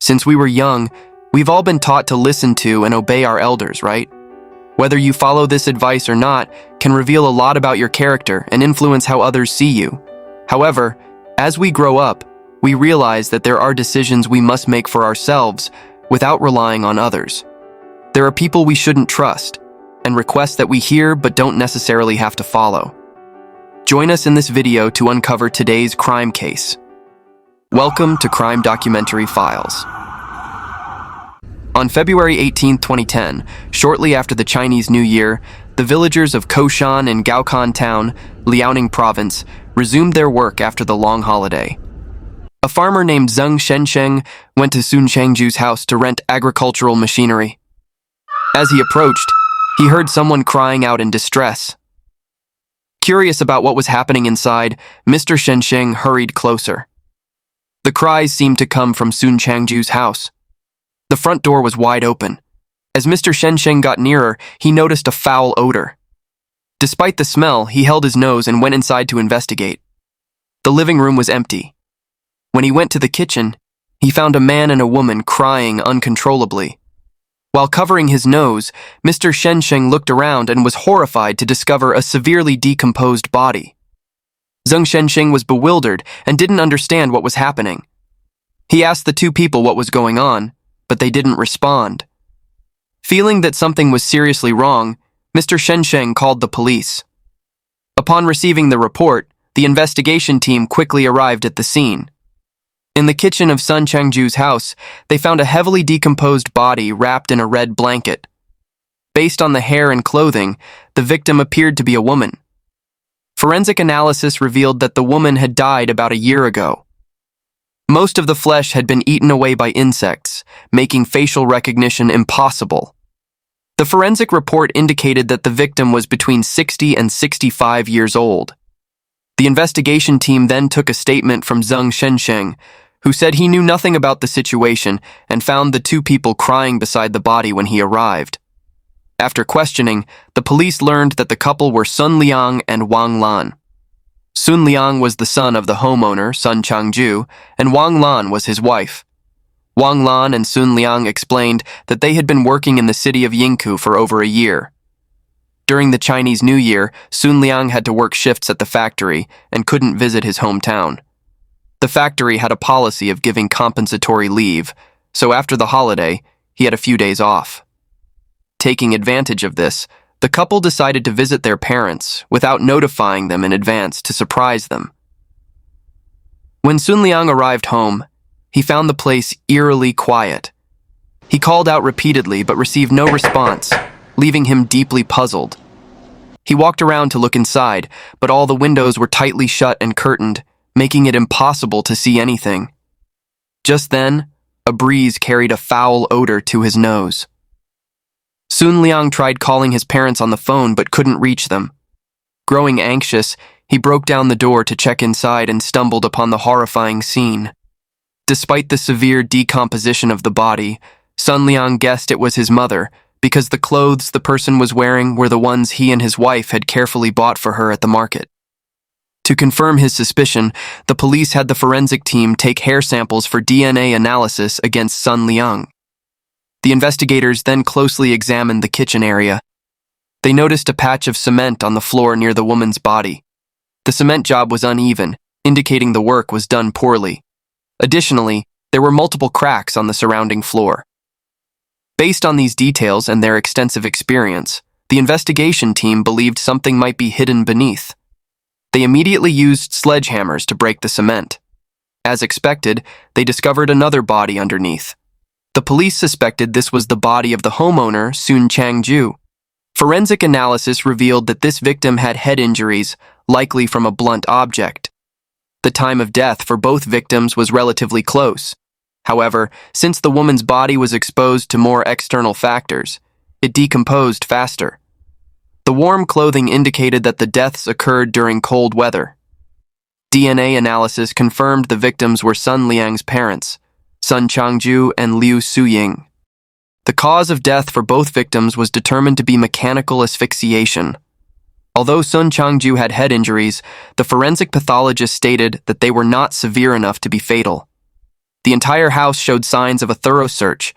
Since we were young, we've all been taught to listen to and obey our elders, right? Whether you follow this advice or not can reveal a lot about your character and influence how others see you. However, as we grow up, we realize that there are decisions we must make for ourselves without relying on others. There are people we shouldn't trust, and requests that we hear but don't necessarily have to follow. Join us in this video to uncover today's crime case. Welcome to Crime Documentary Files. On February 18, 2010, shortly after the Chinese New Year, the villagers of Koshan in Gaokhan Town, Liaoning Province, resumed their work after the long holiday. A farmer named Zheng Shensheng went to Sun Changju's house to rent agricultural machinery. As he approached, he heard someone crying out in distress. Curious about what was happening inside, Mr. Shensheng hurried closer. The cries seemed to come from Sun Changju's house. The front door was wide open. As Mr. Shensheng got nearer, he noticed a foul odor. Despite the smell, he held his nose and went inside to investigate. The living room was empty. When he went to the kitchen, he found a man and a woman crying uncontrollably. While covering his nose, Mr. Shensheng looked around and was horrified to discover a severely decomposed body. Zheng Shensheng was bewildered and didn't understand what was happening. He asked the two people what was going on, but they didn't respond. Feeling that something was seriously wrong, Mr. Shensheng called the police. Upon receiving the report, the investigation team quickly arrived at the scene. In the kitchen of Sun Changju's house, they found a heavily decomposed body wrapped in a red blanket. Based on the hair and clothing, the victim appeared to be a woman. Forensic analysis revealed that the woman had died about a year ago. Most of the flesh had been eaten away by insects, making facial recognition impossible. The forensic report indicated that the victim was between 60 and 65 years old. The investigation team then took a statement from Zheng Shensheng, who said he knew nothing about the situation and found the two people crying beside the body when he arrived. After questioning, the police learned that the couple were Sun Liang and Wang Lan. Sun Liang was the son of the homeowner, Sun Changju, and Wang Lan was his wife. Wang Lan and Sun Liang explained that they had been working in the city of Yingkou for over a year. During the Chinese New Year, Sun Liang had to work shifts at the factory and couldn't visit his hometown. The factory had a policy of giving compensatory leave, so after the holiday, he had a few days off. Taking advantage of this, the couple decided to visit their parents without notifying them in advance to surprise them. When Sun Liang arrived home, he found the place eerily quiet. He called out repeatedly but received no response, leaving him deeply puzzled. He walked around to look inside, but all the windows were tightly shut and curtained, making it impossible to see anything. Just then, a breeze carried a foul odor to his nose. Sun Liang tried calling his parents on the phone but couldn't reach them. Growing anxious, he broke down the door to check inside and stumbled upon the horrifying scene. Despite the severe decomposition of the body, Sun Liang guessed it was his mother because the clothes the person was wearing were the ones he and his wife had carefully bought for her at the market. To confirm his suspicion, the police had the forensic team take hair samples for DNA analysis against Sun Liang. The investigators then closely examined the kitchen area. They noticed a patch of cement on the floor near the woman's body. The cement job was uneven, indicating the work was done poorly. Additionally, there were multiple cracks on the surrounding floor. Based on these details and their extensive experience, the investigation team believed something might be hidden beneath. They immediately used sledgehammers to break the cement. As expected, they discovered another body underneath. The police suspected this was the body of the homeowner, Sun Changju. Forensic analysis revealed that this victim had head injuries, likely from a blunt object. The time of death for both victims was relatively close. However, since the woman's body was exposed to more external factors, it decomposed faster. The warm clothing indicated that the deaths occurred during cold weather. DNA analysis confirmed the victims were Sun Liang's parents, Sun Changju and Liu Suying. The cause of death for both victims was determined to be mechanical asphyxiation. Although Sun Changju had head injuries, the forensic pathologist stated that they were not severe enough to be fatal. The entire house showed signs of a thorough search.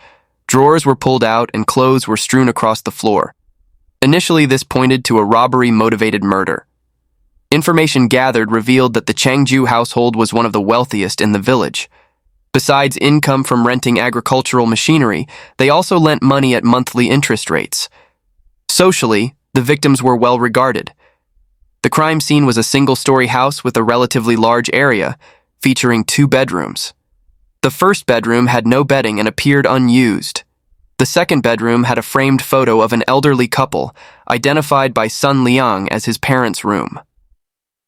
Drawers were pulled out and clothes were strewn across the floor. Initially, this pointed to a robbery-motivated murder. Information gathered revealed that the Changju household was one of the wealthiest in the village. Besides income from renting agricultural machinery, they also lent money at monthly interest rates. Socially, the victims were well regarded. The crime scene was a single-story house with a relatively large area, featuring 2 bedrooms. The first bedroom had no bedding and appeared unused. The second bedroom had a framed photo of an elderly couple, identified by Sun Liang as his parents' room.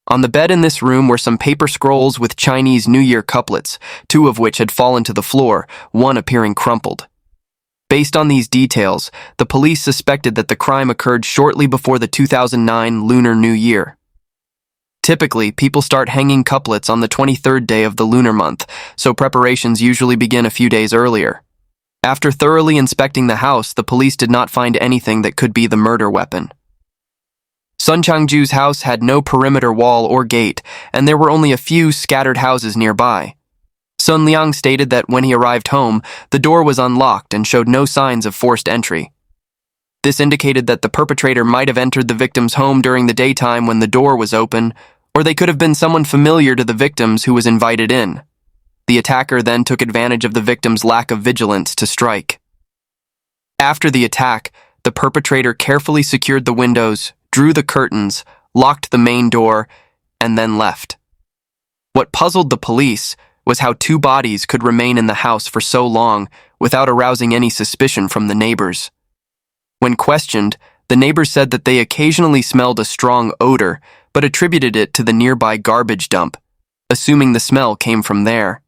On the bed in this room were some paper scrolls with Chinese New Year couplets, 2 of which had fallen to the floor, one appearing crumpled. Based on these details, the police suspected that the crime occurred shortly before the 2009 Lunar New Year. Typically, people start hanging couplets on the 23rd day of the lunar month, so preparations usually begin a few days earlier. After thoroughly inspecting the house, the police did not find anything that could be the murder weapon. Sun Changju's house had no perimeter wall or gate, and there were only a few scattered houses nearby. Sun Liang stated that when he arrived home, the door was unlocked and showed no signs of forced entry. This indicated that the perpetrator might have entered the victim's home during the daytime when the door was open, or they could have been someone familiar to the victims who was invited in. The attacker then took advantage of the victim's lack of vigilance to strike. After the attack, the perpetrator carefully secured the windows, drew the curtains, locked the main door, and then left. What puzzled the police was how 2 bodies could remain in the house for so long without arousing any suspicion from the neighbors. When questioned, the neighbors said that they occasionally smelled a strong odor, but attributed it to the nearby garbage dump, assuming the smell came from there.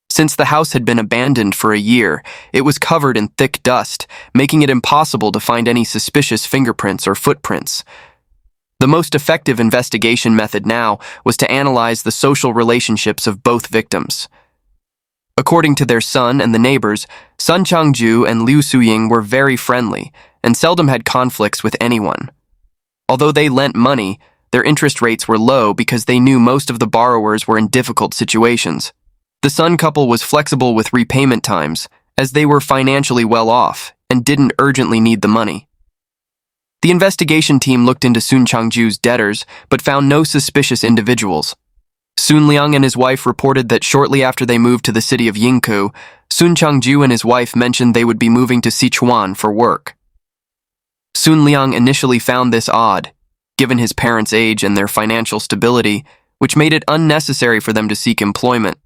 Since the house had been abandoned for a year, it was covered in thick dust, making it impossible to find any suspicious fingerprints or footprints. The most effective investigation method now was to analyze the social relationships of both victims. According to their son and the neighbors, Sun Changju and Liu Suying were very friendly and seldom had conflicts with anyone. Although they lent money, their interest rates were low because they knew most of the borrowers were in difficult situations. The Sun couple was flexible with repayment times, as they were financially well off and didn't urgently need the money. The investigation team looked into Sun Changju's debtors, but found no suspicious individuals. Sun Liang and his wife reported that shortly after they moved to the city of Yingkou, Sun Changju and his wife mentioned they would be moving to Sichuan for work. Sun Liang initially found this odd, given his parents' age and their financial stability, which made it unnecessary for them to seek employment.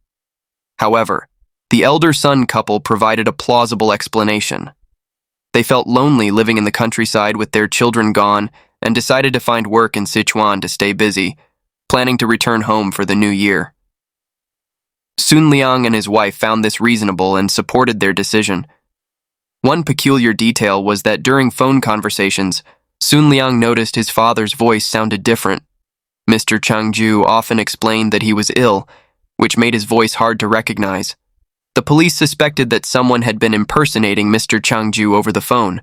However, the elder son couple provided a plausible explanation. They felt lonely living in the countryside with their children gone and decided to find work in Sichuan to stay busy, planning to return home for the new year. Sun Liang and his wife found this reasonable and supported their decision. One peculiar detail was that during phone conversations, Sun Liang noticed his father's voice sounded different. Mr. Changju often explained that he was ill, which made his voice hard to recognize. The police suspected that someone had been impersonating Mr. Changju over the phone.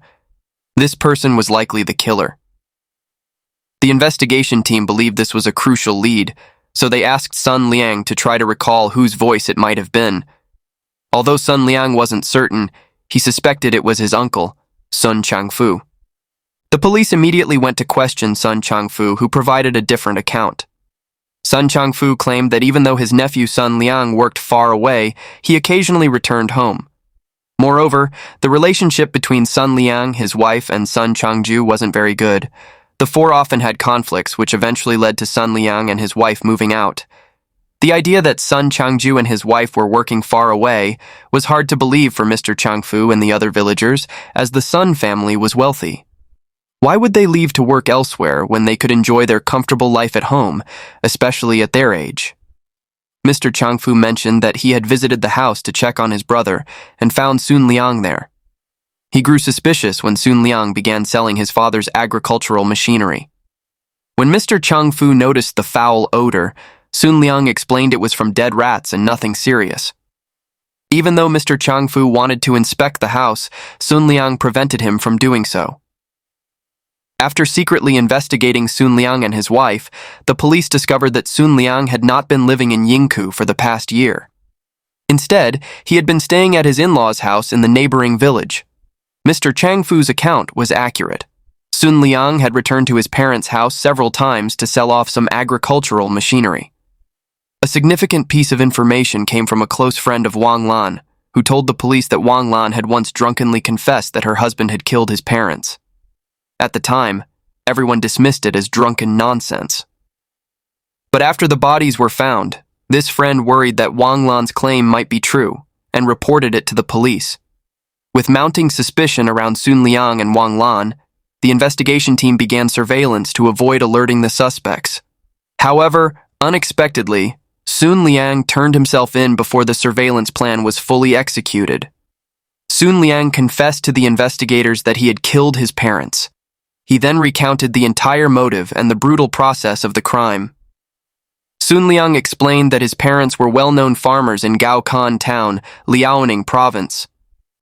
This person was likely the killer. The investigation team believed this was a crucial lead, so they asked Sun Liang to try to recall whose voice it might have been. Although Sun Liang wasn't certain, he suspected it was his uncle, Sun Changfu. The police immediately went to question Sun Changfu, who provided a different account. Sun Changfu claimed that even though his nephew Sun Liang worked far away, he occasionally returned home. Moreover, the relationship between Sun Liang, his wife, and Sun Changju wasn't very good. The four often had conflicts, which eventually led to Sun Liang and his wife moving out. The idea that Sun Changju and his wife were working far away was hard to believe for Mr. Changfu and the other villagers, as the Sun family was wealthy. Why would they leave to work elsewhere when they could enjoy their comfortable life at home, especially at their age? Mr. Changfu mentioned that he had visited the house to check on his brother and found Sun Liang there. He grew suspicious when Sun Liang began selling his father's agricultural machinery. When Mr. Changfu noticed the foul odor, Sun Liang explained it was from dead rats and nothing serious. Even though Mr. Changfu wanted to inspect the house, Sun Liang prevented him from doing so. After secretly investigating Sun Liang and his wife, the police discovered that Sun Liang had not been living in Yingkou for the past year. Instead, he had been staying at his in-laws' house in the neighboring village. Mr. Changfu's account was accurate. Sun Liang had returned to his parents' house several times to sell off some agricultural machinery. A significant piece of information came from a close friend of Wang Lan, who told the police that Wang Lan had once drunkenly confessed that her husband had killed his parents. At the time, everyone dismissed it as drunken nonsense. But after the bodies were found, this friend worried that Wang Lan's claim might be true and reported it to the police. With mounting suspicion around Sun Liang and Wang Lan, the investigation team began surveillance to avoid alerting the suspects. However, unexpectedly, Sun Liang turned himself in before the surveillance plan was fully executed. Sun Liang confessed to the investigators that he had killed his parents. He then recounted the entire motive and the brutal process of the crime. Sun Liang explained that his parents were well-known farmers in Gaokan town, Liaoning province.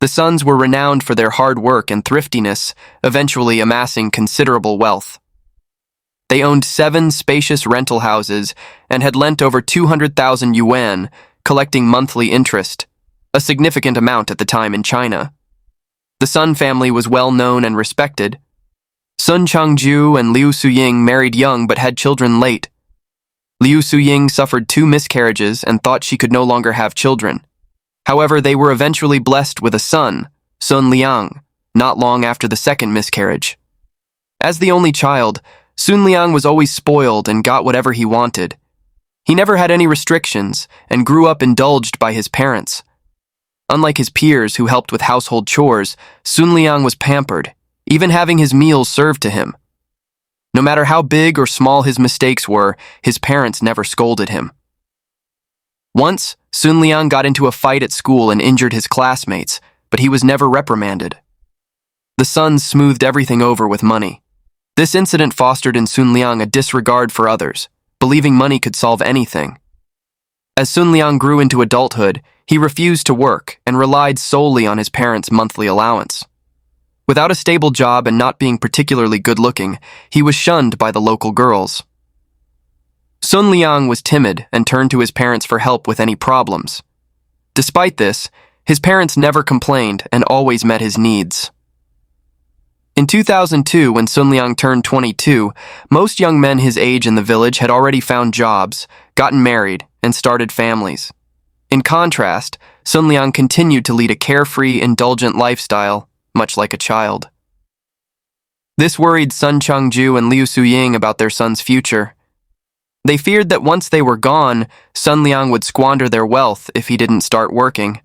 The sons were renowned for their hard work and thriftiness, eventually amassing considerable wealth. They owned 7 spacious rental houses and had lent over 200,000 yuan, collecting monthly interest, a significant amount at the time in China. The Sun family was well known and respected. Sun Changju and Liu Suying married young but had children late. Liu Suying suffered 2 miscarriages and thought she could no longer have children. However, they were eventually blessed with a son, Sun Liang, not long after the second miscarriage. As the only child, Sun Liang was always spoiled and got whatever he wanted. He never had any restrictions and grew up indulged by his parents. Unlike his peers who helped with household chores, Sun Liang was pampered, even having his meals served to him. No matter how big or small his mistakes were, his parents never scolded him. Once, Sun Liang got into a fight at school and injured his classmates, but he was never reprimanded. The sons smoothed everything over with money. This incident fostered in Sun Liang a disregard for others, believing money could solve anything. As Sun Liang grew into adulthood, he refused to work and relied solely on his parents' monthly allowance. Without a stable job and not being particularly good-looking, he was shunned by the local girls. Sun Liang was timid and turned to his parents for help with any problems. Despite this, his parents never complained and always met his needs. In 2002, when Sun Liang turned 22, most young men his age in the village had already found jobs, gotten married, and started families. In contrast, Sun Liang continued to lead a carefree, indulgent lifestyle, much like a child. This worried Sun Changju and Liu Suying about their son's future. They feared that once they were gone, Sun Liang would squander their wealth if he didn't start working.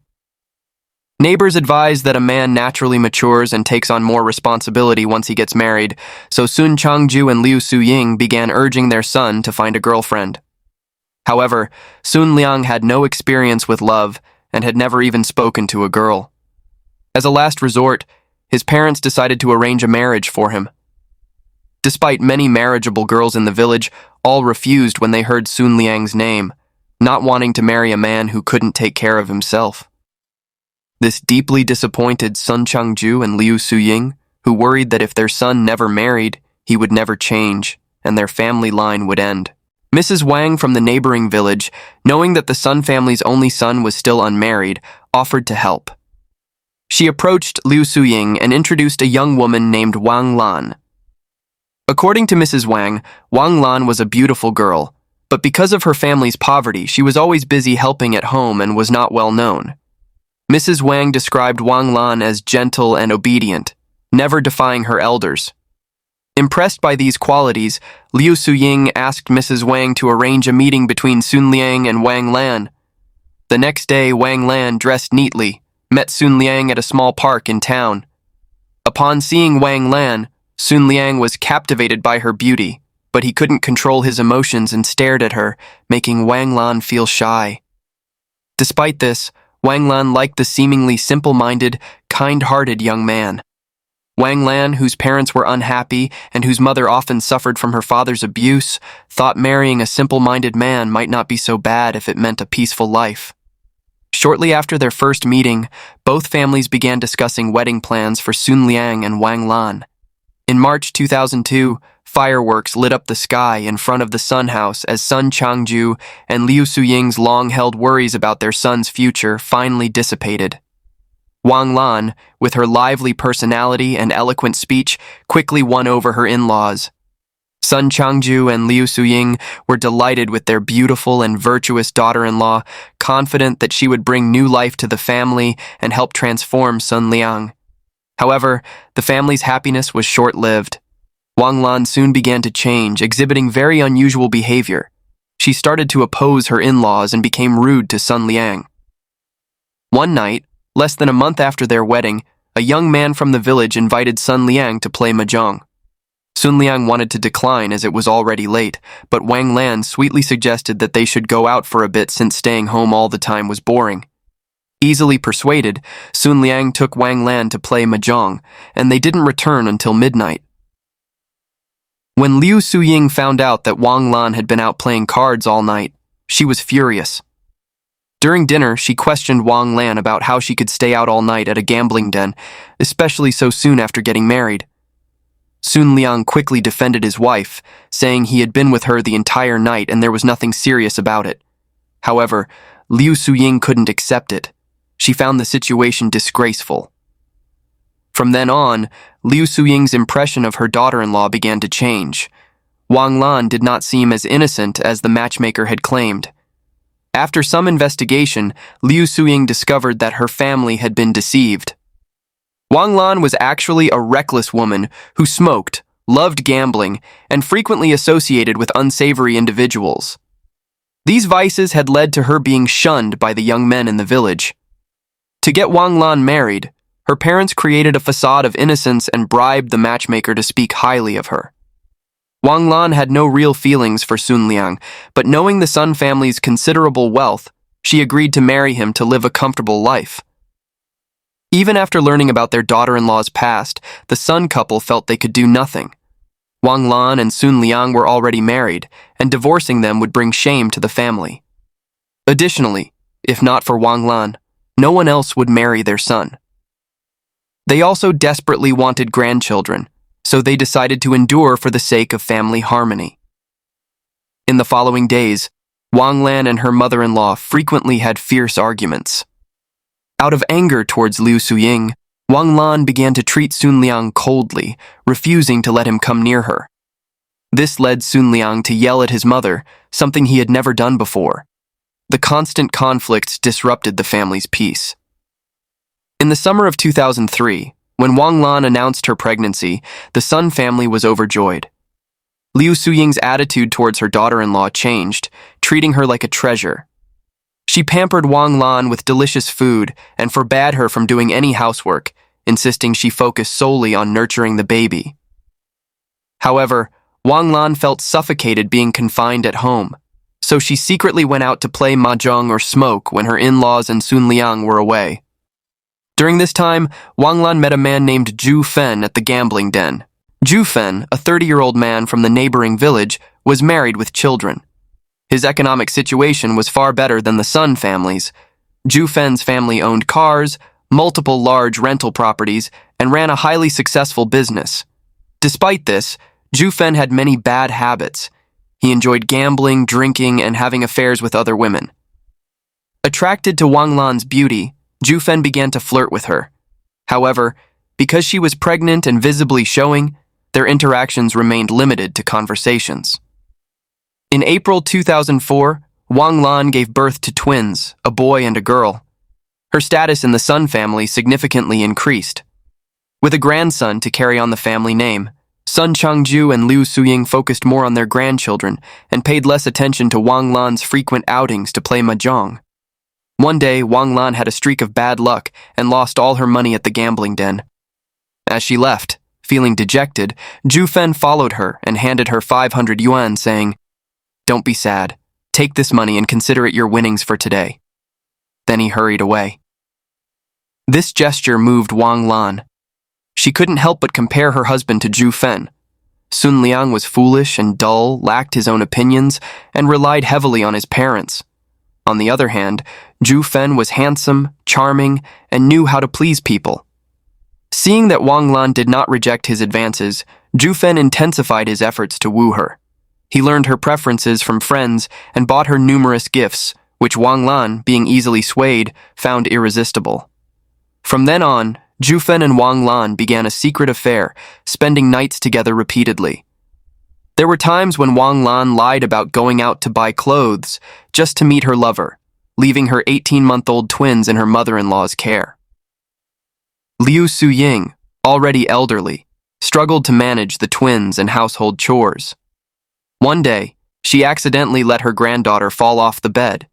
Neighbors advised that a man naturally matures and takes on more responsibility once he gets married, so Sun Changju and Liu Suying began urging their son to find a girlfriend. However, Sun Liang had no experience with love and had never even spoken to a girl. As a last resort, his parents decided to arrange a marriage for him. Despite many marriageable girls in the village, all refused when they heard Sun Liang's name, not wanting to marry a man who couldn't take care of himself. This deeply disappointed Sun Changju and Liu Suying, who worried that if their son never married, he would never change, and their family line would end. Mrs. Wang from the neighboring village, knowing that the Sun family's only son was still unmarried, offered to help. She approached Liu Suying and introduced a young woman named Wang Lan. According to Mrs. Wang, Wang Lan was a beautiful girl, but because of her family's poverty, she was always busy helping at home and was not well known. Mrs. Wang described Wang Lan as gentle and obedient, never defying her elders. Impressed by these qualities, Liu Suying asked Mrs. Wang to arrange a meeting between Sun Liang and Wang Lan. The next day, Wang Lan, dressed neatly, met Sun Liang at a small park in town. Upon seeing Wang Lan, Sun Liang was captivated by her beauty, but he couldn't control his emotions and stared at her, making Wang Lan feel shy. Despite this, Wang Lan liked the seemingly simple-minded, kind-hearted young man. Wang Lan, whose parents were unhappy and whose mother often suffered from her father's abuse, thought marrying a simple-minded man might not be so bad if it meant a peaceful life. Shortly after their first meeting, both families began discussing wedding plans for Sun Liang and Wang Lan. In March 2002, fireworks lit up the sky in front of the Sun House as Sun Changju and Liu Suying's long-held worries about their son's future finally dissipated. Wang Lan, with her lively personality and eloquent speech, quickly won over her in-laws. Sun Changju and Liu Suying were delighted with their beautiful and virtuous daughter-in-law, confident that she would bring new life to the family and help transform Sun Liang. However, the family's happiness was short-lived. Wang Lan soon began to change, exhibiting very unusual behavior. She started to oppose her in-laws and became rude to Sun Liang. One night, less than a month after their wedding, a young man from the village invited Sun Liang to play mahjong. Sun Liang wanted to decline as it was already late, but Wang Lan sweetly suggested that they should go out for a bit since staying home all the time was boring. Easily persuaded, Sun Liang took Wang Lan to play mahjong, and they didn't return until midnight. When Liu Suying found out that Wang Lan had been out playing cards all night, she was furious. During dinner, she questioned Wang Lan about how she could stay out all night at a gambling den, especially so soon after getting married. Sun Liang quickly defended his wife, saying he had been with her the entire night and there was nothing serious about it. However, Liu Suying couldn't accept it. She found the situation disgraceful. From then on, Liu Suying's impression of her daughter-in-law began to change. Wang Lan did not seem as innocent as the matchmaker had claimed. After some investigation, Liu Suying discovered that her family had been deceived. Wang Lan was actually a reckless woman who smoked, loved gambling, and frequently associated with unsavory individuals. These vices had led to her being shunned by the young men in the village. To get Wang Lan married, her parents created a facade of innocence and bribed the matchmaker to speak highly of her. Wang Lan had no real feelings for Sun Liang, but knowing the Sun family's considerable wealth, she agreed to marry him to live a comfortable life. Even after learning about their daughter-in-law's past, the Sun couple felt they could do nothing. Wang Lan and Sun Liang were already married, and divorcing them would bring shame to the family. Additionally, if not for Wang Lan, no one else would marry their son. They also desperately wanted grandchildren, so they decided to endure for the sake of family harmony. In the following days, Wang Lan and her mother-in-law frequently had fierce arguments. Out of anger towards Liu Suying, Wang Lan began to treat Sun Liang coldly, refusing to let him come near her. This led Sun Liang to yell at his mother, something he had never done before. The constant conflicts disrupted the family's peace. In the summer of 2003, when Wang Lan announced her pregnancy, the Sun family was overjoyed. Liu Suying's attitude towards her daughter-in-law changed, treating her like a treasure. She pampered Wang Lan with delicious food and forbade her from doing any housework, insisting she focus solely on nurturing the baby. However, Wang Lan felt suffocated being confined at home, so she secretly went out to play mahjong or smoke when her in-laws and Sun Liang were away. During this time, Wang Lan met a man named Zhu Fen at the gambling den. Zhu Fen, a 30-year-old man from the neighboring village, was married with children. His economic situation was far better than the Sun family's. Zhu Fen's family owned cars, multiple large rental properties, and ran a highly successful business. Despite this, Zhu Fen had many bad habits. He enjoyed gambling, drinking, and having affairs with other women. Attracted to Wang Lan's beauty, Zhu Fen began to flirt with her. However, because she was pregnant and visibly showing, their interactions remained limited to conversations. In April 2004, Wang Lan gave birth to twins, a boy and a girl. Her status in the Sun family significantly increased. With a grandson to carry on the family name, Sun Changju and Liu Suying focused more on their grandchildren and paid less attention to Wang Lan's frequent outings to play mahjong. One day, Wang Lan had a streak of bad luck and lost all her money at the gambling den. As she left, feeling dejected, Zhu Fen followed her and handed her 500 yuan, saying, "Don't be sad. Take this money and consider it your winnings for today." Then he hurried away. This gesture moved Wang Lan. She couldn't help but compare her husband to Zhu Fen. Sun Liang was foolish and dull, lacked his own opinions, and relied heavily on his parents. On the other hand, Zhu Fen was handsome, charming, and knew how to please people. Seeing that Wang Lan did not reject his advances, Zhu Fen intensified his efforts to woo her. He learned her preferences from friends and bought her numerous gifts, which Wang Lan, being easily swayed, found irresistible. From then on, Zhu Fen and Wang Lan began a secret affair, spending nights together repeatedly. There were times when Wang Lan lied about going out to buy clothes just to meet her lover, leaving her 18-month-old twins in her mother-in-law's care. Liu Suying, already elderly, struggled to manage the twins and household chores. One day, she accidentally let her granddaughter fall off the bed.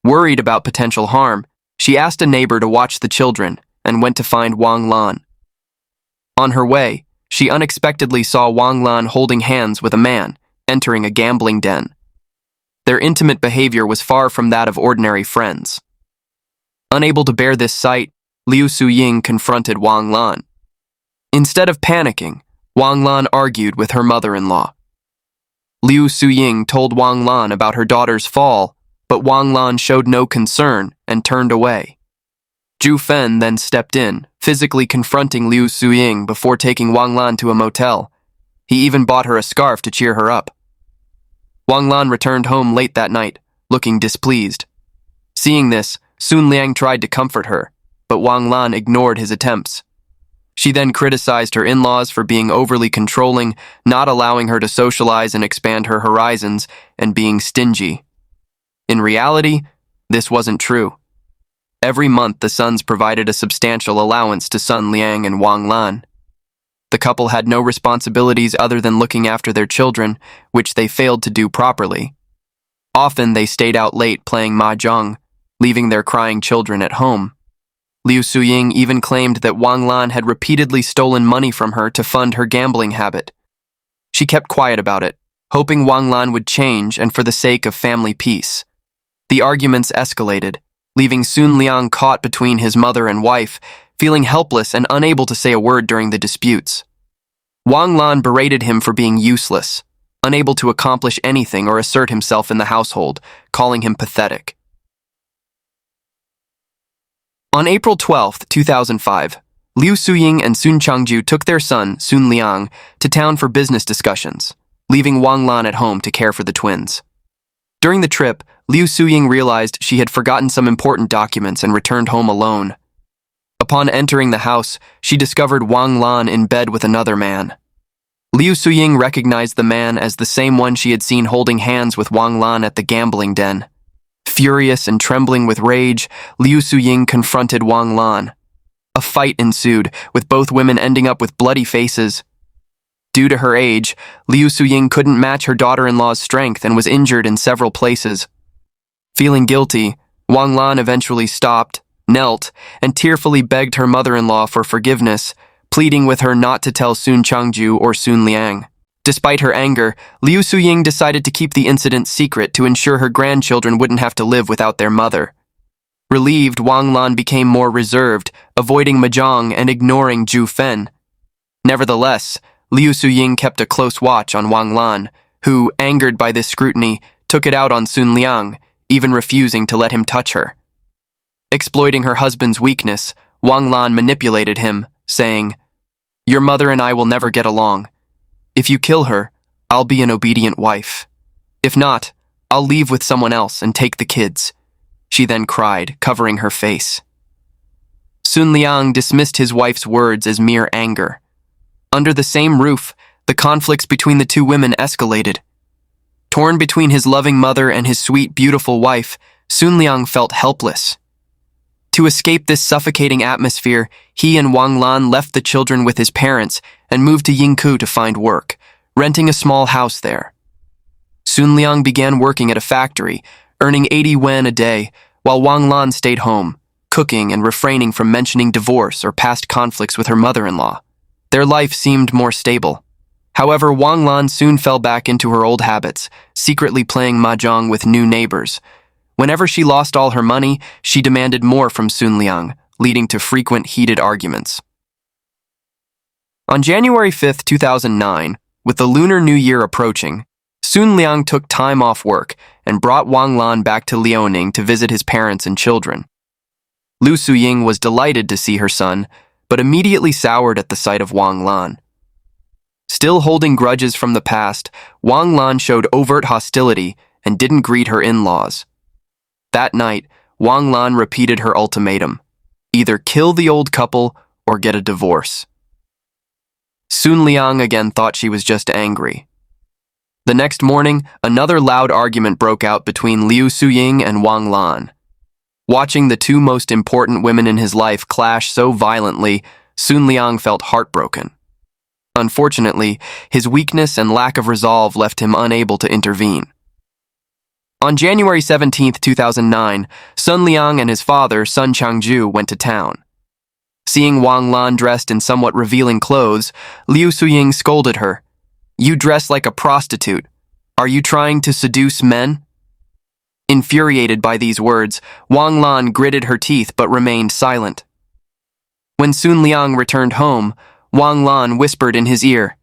Worried about potential harm, she asked a neighbor to watch the children and went to find Wang Lan. On her way, she unexpectedly saw Wang Lan holding hands with a man, entering a gambling den. Their intimate behavior was far from that of ordinary friends. Unable to bear this sight, Liu Suying confronted Wang Lan. Instead of panicking, Wang Lan argued with her mother-in-law. Liu Suying told Wang Lan about her daughter's fall, but Wang Lan showed no concern and turned away. Zhu Fen then stepped in, physically confronting Liu Suying before taking Wang Lan to a motel. He even bought her a scarf to cheer her up. Wang Lan returned home late that night, looking displeased. Seeing this, Sun Liang tried to comfort her, but Wang Lan ignored his attempts. She then criticized her in-laws for being overly controlling, not allowing her to socialize and expand her horizons, and being stingy. In reality, this wasn't true. Every month, the sons provided a substantial allowance to Sun Liang and Wang Lan. The couple had no responsibilities other than looking after their children, which they failed to do properly. Often, they stayed out late playing mahjong, leaving their crying children at home. Liu Suying even claimed that Wang Lan had repeatedly stolen money from her to fund her gambling habit. She kept quiet about it, hoping Wang Lan would change and for the sake of family peace. The arguments escalated, leaving Sun Liang caught between his mother and wife, feeling helpless and unable to say a word during the disputes. Wang Lan berated him for being useless, unable to accomplish anything or assert himself in the household, calling him pathetic. On April 12, 2005, Liu Suying and Sun Changju took their son, Sun Liang, to town for business discussions, leaving Wang Lan at home to care for the twins. During the trip, Liu Suying realized she had forgotten some important documents and returned home alone. Upon entering the house, she discovered Wang Lan in bed with another man. Liu Suying recognized the man as the same one she had seen holding hands with Wang Lan at the gambling den. Furious and trembling with rage, Liu Suying confronted Wang Lan. A fight ensued, with both women ending up with bloody faces. Due to her age, Liu Suying couldn't match her daughter-in-law's strength and was injured in several places. Feeling guilty, Wang Lan eventually stopped, knelt, and tearfully begged her mother-in-law for forgiveness, pleading with her not to tell Sun Changju or Sun Liang. Despite her anger, Liu Suying decided to keep the incident secret to ensure her grandchildren wouldn't have to live without their mother. Relieved, Wang Lan became more reserved, avoiding mahjong and ignoring Zhu Fen. Nevertheless, Liu Suying kept a close watch on Wang Lan, who, angered by this scrutiny, took it out on Sun Liang, even refusing to let him touch her. Exploiting her husband's weakness, Wang Lan manipulated him, saying, "Your mother and I will never get along. If you kill her, I'll be an obedient wife. If not, I'll leave with someone else and take the kids," she then cried, covering her face. Sun Liang dismissed his wife's words as mere anger. Under the same roof, the conflicts between the two women escalated. Torn between his loving mother and his sweet, beautiful wife, Sun Liang felt helpless. To escape this suffocating atmosphere, he and Wang Lan left the children with his parents and moved to Yingkou to find work, renting a small house there. Sun Liang began working at a factory, earning 80 yuan a day, while Wang Lan stayed home, cooking and refraining from mentioning divorce or past conflicts with her mother-in-law. Their life seemed more stable. However, Wang Lan soon fell back into her old habits, secretly playing mahjong with new neighbors. Whenever she lost all her money, she demanded more from Sun Liang, leading to frequent heated arguments. On January 5, 2009, with the Lunar New Year approaching, Sun Liang took time off work and brought Wang Lan back to Liaoning to visit his parents and children. Liu Suying was delighted to see her son, but immediately soured at the sight of Wang Lan. Still holding grudges from the past, Wang Lan showed overt hostility and didn't greet her in-laws. That night, Wang Lan repeated her ultimatum: either kill the old couple or get a divorce. Sun Liang again thought she was just angry. The next morning, another loud argument broke out between Liu Suying and Wang Lan. Watching the two most important women in his life clash so violently, Sun Liang felt heartbroken. Unfortunately, his weakness and lack of resolve left him unable to intervene. On January 17, 2009, Sun Liang and his father, Sun Changju, went to town. Seeing Wang Lan dressed in somewhat revealing clothes, Liu Suying scolded her. "You dress like a prostitute. Are you trying to seduce men?" Infuriated by these words, Wang Lan gritted her teeth but remained silent. When Sun Liang returned home, Wang Lan whispered in his ear,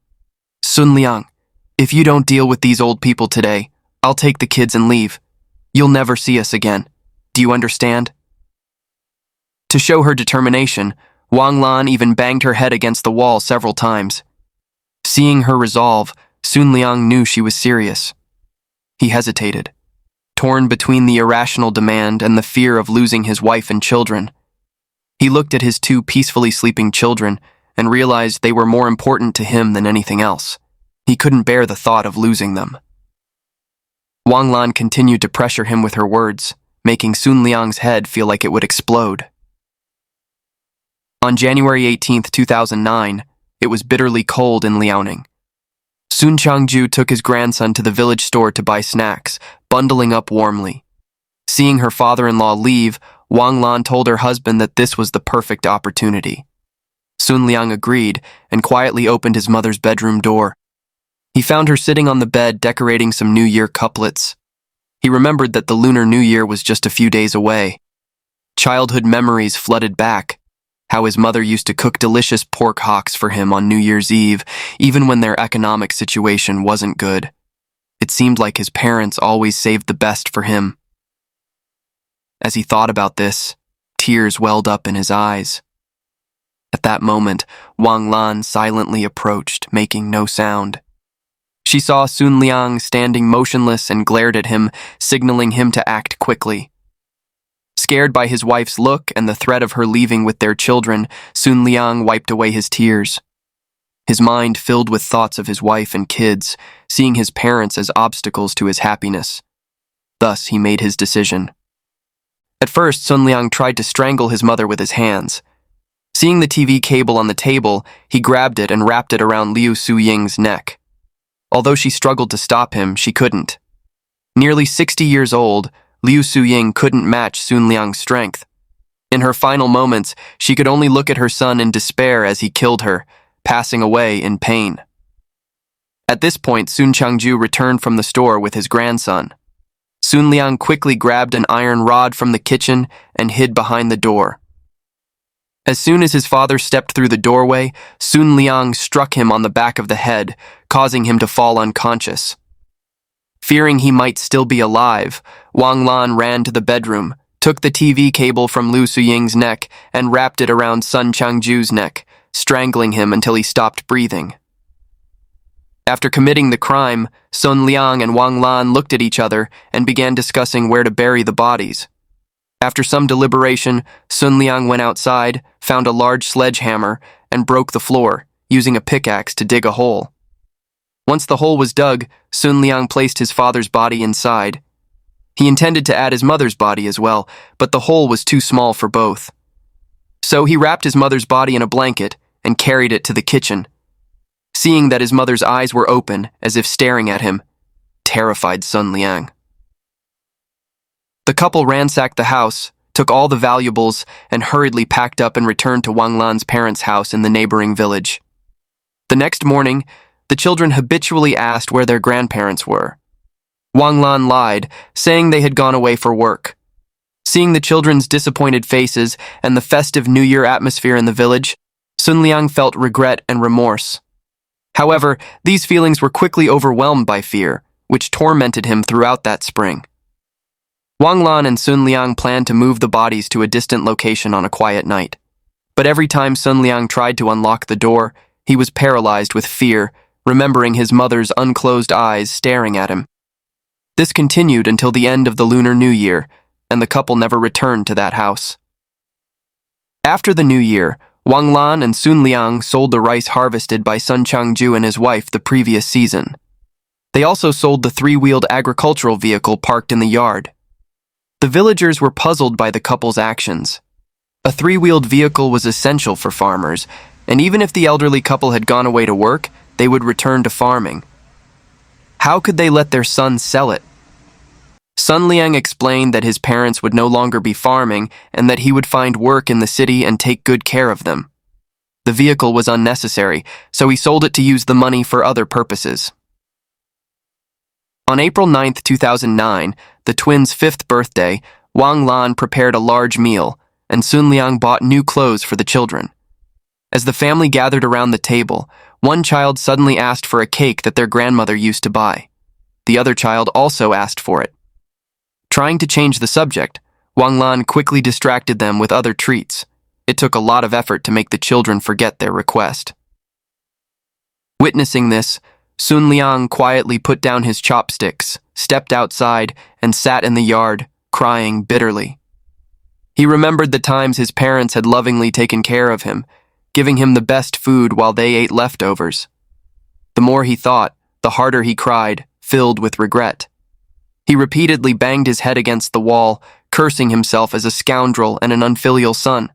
"Sun Liang, if you don't deal with these old people today, I'll take the kids and leave. You'll never see us again. Do you understand?" To show her determination, Wang Lan even banged her head against the wall several times. Seeing her resolve, Sun Liang knew she was serious. He hesitated, torn between the irrational demand and the fear of losing his wife and children. He looked at his two peacefully sleeping children and realized they were more important to him than anything else. He couldn't bear the thought of losing them. Wang Lan continued to pressure him with her words, making Sun Liang's head feel like it would explode. On January 18, 2009, it was bitterly cold in Liaoning. Sun Changju took his grandson to the village store to buy snacks, bundling up warmly. Seeing her father-in-law leave, Wang Lan told her husband that this was the perfect opportunity. Sun Liang agreed and quietly opened his mother's bedroom door. He found her sitting on the bed decorating some New Year couplets. He remembered that the Lunar New Year was just a few days away. Childhood memories flooded back. How his mother used to cook delicious pork hocks for him on New Year's Eve, even when their economic situation wasn't good. It seemed like his parents always saved the best for him. As he thought about this, tears welled up in his eyes. At that moment, Wang Lan silently approached, making no sound. She saw Sun Liang standing motionless and glared at him, signaling him to act quickly. Scared by his wife's look and the threat of her leaving with their children, Sun Liang wiped away his tears. His mind filled with thoughts of his wife and kids, seeing his parents as obstacles to his happiness. Thus, he made his decision. At first, Sun Liang tried to strangle his mother with his hands. Seeing the TV cable on the table, he grabbed it and wrapped it around Liu Suying's neck. Although she struggled to stop him, she couldn't. Nearly 60 years old, Liu Suying couldn't match Sun Liang's strength. In her final moments, she could only look at her son in despair as he killed her, passing away in pain. At this point, Sun Changju returned from the store with his grandson. Sun Liang quickly grabbed an iron rod from the kitchen and hid behind the door. As soon as his father stepped through the doorway, Sun Liang struck him on the back of the head, causing him to fall unconscious. Fearing he might still be alive, Wang Lan ran to the bedroom, took the TV cable from Liu Suying's neck, and wrapped it around Sun Changju's neck, strangling him until he stopped breathing. After committing the crime, Sun Liang and Wang Lan looked at each other and began discussing where to bury the bodies. After some deliberation, Sun Liang went outside, found a large sledgehammer, and broke the floor, using a pickaxe to dig a hole. Once the hole was dug, Sun Liang placed his father's body inside. He intended to add his mother's body as well, but the hole was too small for both. So he wrapped his mother's body in a blanket and carried it to the kitchen. Seeing that his mother's eyes were open, as if staring at him, terrified Sun Liang. The couple ransacked the house, took all the valuables, and hurriedly packed up and returned to Wang Lan's parents' house in the neighboring village. The next morning, the children habitually asked where their grandparents were. Wang Lan lied, saying they had gone away for work. Seeing the children's disappointed faces and the festive New Year atmosphere in the village, Sun Liang felt regret and remorse. However, these feelings were quickly overwhelmed by fear, which tormented him throughout that spring. Wang Lan and Sun Liang planned to move the bodies to a distant location on a quiet night. But every time Sun Liang tried to unlock the door, he was paralyzed with fear, remembering his mother's unclosed eyes staring at him. This continued until the end of the Lunar New Year, and the couple never returned to that house. After the New Year, Wang Lan and Sun Liang sold the rice harvested by Sun Changju and his wife the previous season. They also sold the three-wheeled agricultural vehicle parked in the yard. The villagers were puzzled by the couple's actions. A three-wheeled vehicle was essential for farmers, and even if the elderly couple had gone away to work, they would return to farming. How could they let their son sell it? Sun Liang explained that his parents would no longer be farming and that he would find work in the city and take good care of them. The vehicle was unnecessary, so he sold it to use the money for other purposes. On April 9, 2009, the twins' 5th birthday, Wang Lan prepared a large meal, and Sun Liang bought new clothes for the children. As the family gathered around the table, one child suddenly asked for a cake that their grandmother used to buy. The other child also asked for it. Trying to change the subject, Wang Lan quickly distracted them with other treats. It took a lot of effort to make the children forget their request. Witnessing this, Sun Liang quietly put down his chopsticks, stepped outside, and sat in the yard, crying bitterly. He remembered the times his parents had lovingly taken care of him, giving him the best food while they ate leftovers. The more he thought, the harder he cried, filled with regret. He repeatedly banged his head against the wall, cursing himself as a scoundrel and an unfilial son.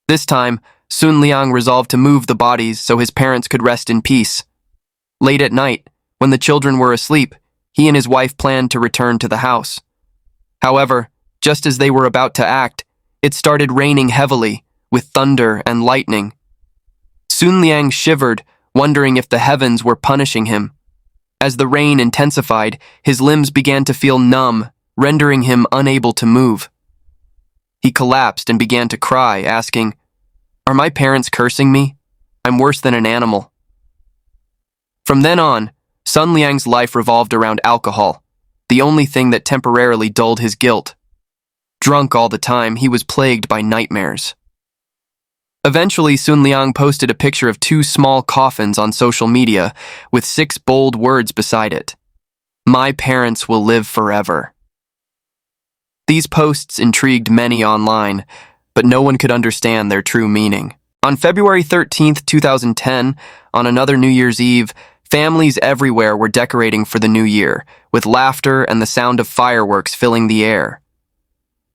This time, Sun Liang resolved to move the bodies so his parents could rest in peace. Late at night, when the children were asleep, he and his wife planned to return to the house. However, just as they were about to act, it started raining heavily, with thunder and lightning. Sun Liang shivered, wondering if the heavens were punishing him. As the rain intensified, his limbs began to feel numb, rendering him unable to move. He collapsed and began to cry, asking, "Are my parents cursing me? I'm worse than an animal." From then on, Sun Liang's life revolved around alcohol, the only thing that temporarily dulled his guilt. Drunk all the time, he was plagued by nightmares. Eventually, Sun Liang posted a picture of 2 small coffins on social media with 6 bold words beside it. "My parents will live forever." These posts intrigued many online, but no one could understand their true meaning. On February 13, 2010, on another New Year's Eve, families everywhere were decorating for the new year, with laughter and the sound of fireworks filling the air.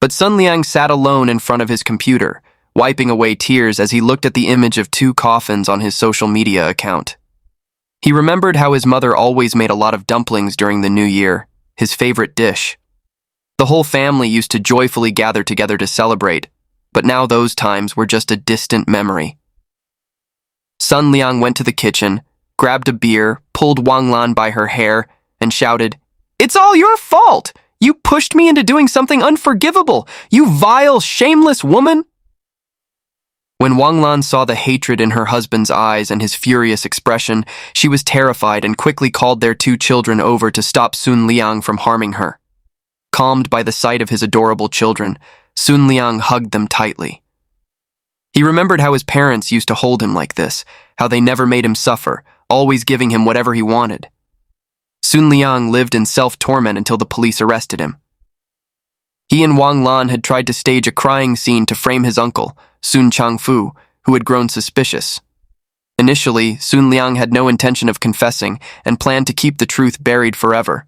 But Sun Liang sat alone in front of his computer, wiping away tears as he looked at the image of 2 coffins on his social media account. He remembered how his mother always made a lot of dumplings during the new year, his favorite dish. The whole family used to joyfully gather together to celebrate, but now those times were just a distant memory. Sun Liang went to the kitchen, grabbed a beer, pulled Wang Lan by her hair, and shouted, "It's all your fault! You pushed me into doing something unforgivable, you vile, shameless woman!" When Wang Lan saw the hatred in her husband's eyes and his furious expression, she was terrified and quickly called their 2 children over to stop Sun Liang from harming her. Calmed by the sight of his adorable children, Sun Liang hugged them tightly. He remembered how his parents used to hold him like this, how they never made him suffer, always giving him whatever he wanted. Sun Liang lived in self-torment until the police arrested him. He and Wang Lan had tried to stage a crying scene to frame his uncle, Sun Changfu, who had grown suspicious. Initially, Sun Liang had no intention of confessing and planned to keep the truth buried forever.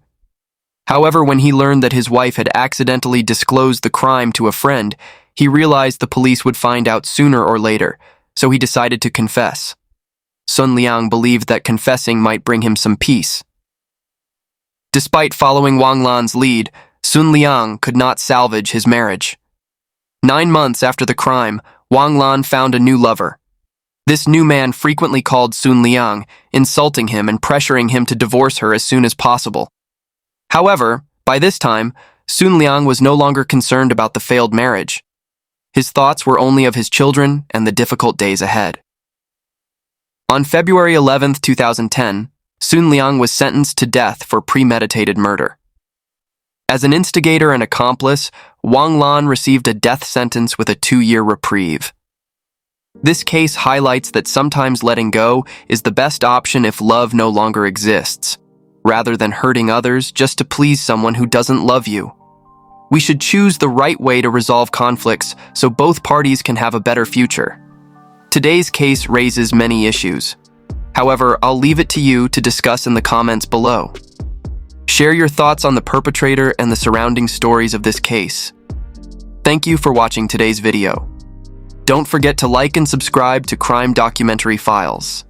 However, when he learned that his wife had accidentally disclosed the crime to a friend, he realized the police would find out sooner or later, so he decided to confess. Sun Liang believed that confessing might bring him some peace. Despite following Wang Lan's lead, Sun Liang could not salvage his marriage. 9 months after the crime, Wang Lan found a new lover. This new man frequently called Sun Liang, insulting him and pressuring him to divorce her as soon as possible. However, by this time, Sun Liang was no longer concerned about the failed marriage. His thoughts were only of his children and the difficult days ahead. On February 11, 2010, Sun Liang was sentenced to death for premeditated murder. As an instigator and accomplice, Wang Lan received a death sentence with a 2-year reprieve. This case highlights that sometimes letting go is the best option if love no longer exists, rather than hurting others just to please someone who doesn't love you. We should choose the right way to resolve conflicts so both parties can have a better future. Today's case raises many issues. However, I'll leave it to you to discuss in the comments below. Share your thoughts on the perpetrator and the surrounding stories of this case. Thank you for watching today's video. Don't forget to like and subscribe to Crime Documentary Files.